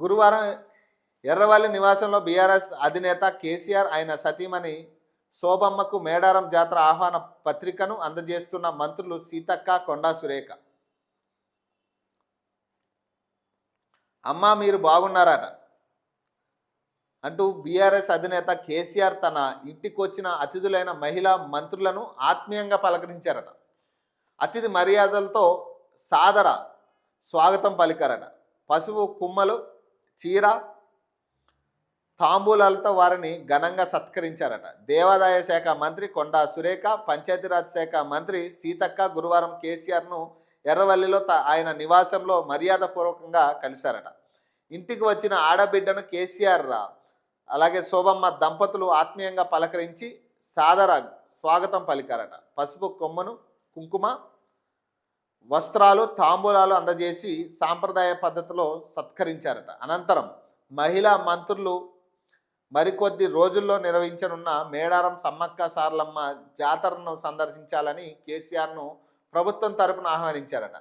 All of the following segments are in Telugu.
గురువారం ఎర్రవల్లి నివాసంలో బీఆర్ఎస్ అధినేత కేసీఆర్ ఆయన సతీమణి శోభమ్మకు మేడారం జాతర ఆహ్వాన పత్రికను అందజేస్తున్న మంత్రులు సీతక్క, కొండా సురేఖ. అమ్మా మీరు బాగున్నారట అంటూ బీఆర్ఎస్ అధినేత కేసీఆర్ తన ఇంటికొచ్చిన అతిథులైన మహిళా మంత్రులను ఆత్మీయంగా పలకరించారట. అతిథి మర్యాదలతో సాదర స్వాగతం పలికారట. పసుపు కుమ్మలు, చీర, తాంబూలాలతో వారిని ఘనంగా సత్కరించారట. దేవాదాయ శాఖ మంత్రి కొండా సురేఖ, పంచాయతీరాజ్ శాఖ మంత్రి సీతక్క గురువారం కేసీఆర్ను ఎర్రవల్లిలో ఆయన నివాసంలో మర్యాదపూర్వకంగా కలిశారట. ఇంటికి వచ్చిన ఆడబిడ్డను కేసీఆర్ అలాగే శోభమ్మ దంపతులు ఆత్మీయంగా పలకరించి సాదర స్వాగతం పలికారట. పసుపు కొమ్మను, కుంకుమ, వస్త్రాలు, తాంబూలాలు అందజేసి సాంప్రదాయ పద్ధతిలో సత్కరించారట. అనంతరం మహిళా మంత్రులు మరికొద్ది రోజుల్లో నిర్వహించనున్న మేడారం సమ్మక్క సారలమ్మ జాతరను సందర్శించాలని కేసీఆర్ను ప్రభుత్వం తరపున ఆహ్వానించారట.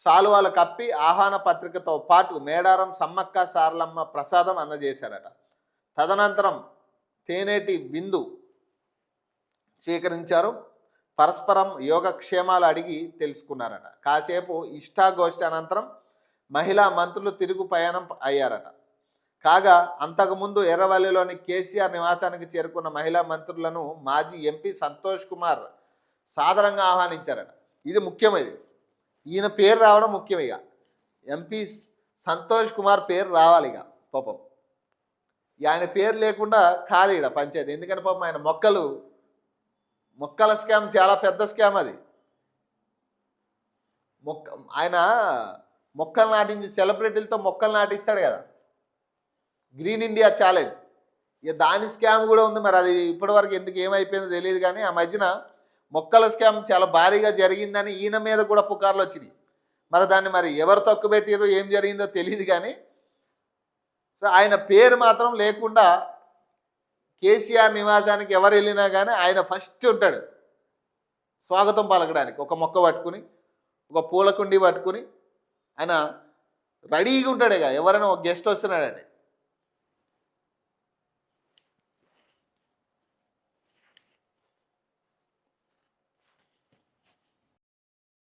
శాలువాలు కప్పి ఆహ్వాన పత్రికతో పాటు మేడారం సమ్మక్క సారలమ్మ ప్రసాదం అందజేశారట. తదనంతరం తేనేటి విందు స్వీకరించారు. పరస్పరం యోగక్షేమాలు అడిగి తెలుసుకున్నారట. కాసేపు ఇష్టాగోష్ఠి అనంతరం మహిళా మంత్రులు తిరుగు ప్రయాణం అయ్యారట. కాగా అంతకుముందు ఎర్రవల్లిలోని కేసీఆర్ నివాసానికి చేరుకున్న మహిళా మంత్రులను మాజీ ఎంపీ సంతోష్ కుమార్ సాదరంగా ఆహ్వానించారట. ఇది ముఖ్యమైనది, ఈయన పేరు రావడం ముఖ్యం. ఇక ఎంపీ సంతోష్ కుమార్ పేరు రావాలి. ఇక పాపం ఆయన పేరు లేకుండా కాదు ఇక్కడ పంచాయతీ. ఎందుకంటే పాపం ఆయన మొక్కల స్కామ్ చాలా పెద్ద స్కామ్ అది. ఆయన మొక్కలు నాటించి సెలబ్రిటీలతో మొక్కలు నాటిస్తాడు కదా, గ్రీన్ ఇండియా ఛాలెంజ్. ఇక దాని స్కామ్ కూడా ఉంది. మరి అది ఇప్పటివరకు ఎందుకు ఏమైపోయిందో తెలియదు. కానీ ఆ మధ్యన మొక్కల స్కామ్ చాలా భారీగా జరిగిందని ఈయన మీద కూడా పుకార్లు వచ్చినాయి. మరి దాన్ని మరి ఎవరు తొక్కుపెట్టారో ఏం జరిగిందో తెలియదు. కానీ సో ఆయన పేరు మాత్రం లేకుండా కేసీఆర్ నివాసానికి ఎవరు వెళ్ళినా కానీ ఆయన ఫస్ట్ ఉంటాడు స్వాగతం పలకడానికి. ఒక మొక్క పట్టుకుని, ఒక పూల కుండీ పట్టుకుని ఆయన రెడీగా ఉంటాడు. ఇక ఎవరైనా ఒక గెస్ట్ వస్తున్నాడంటే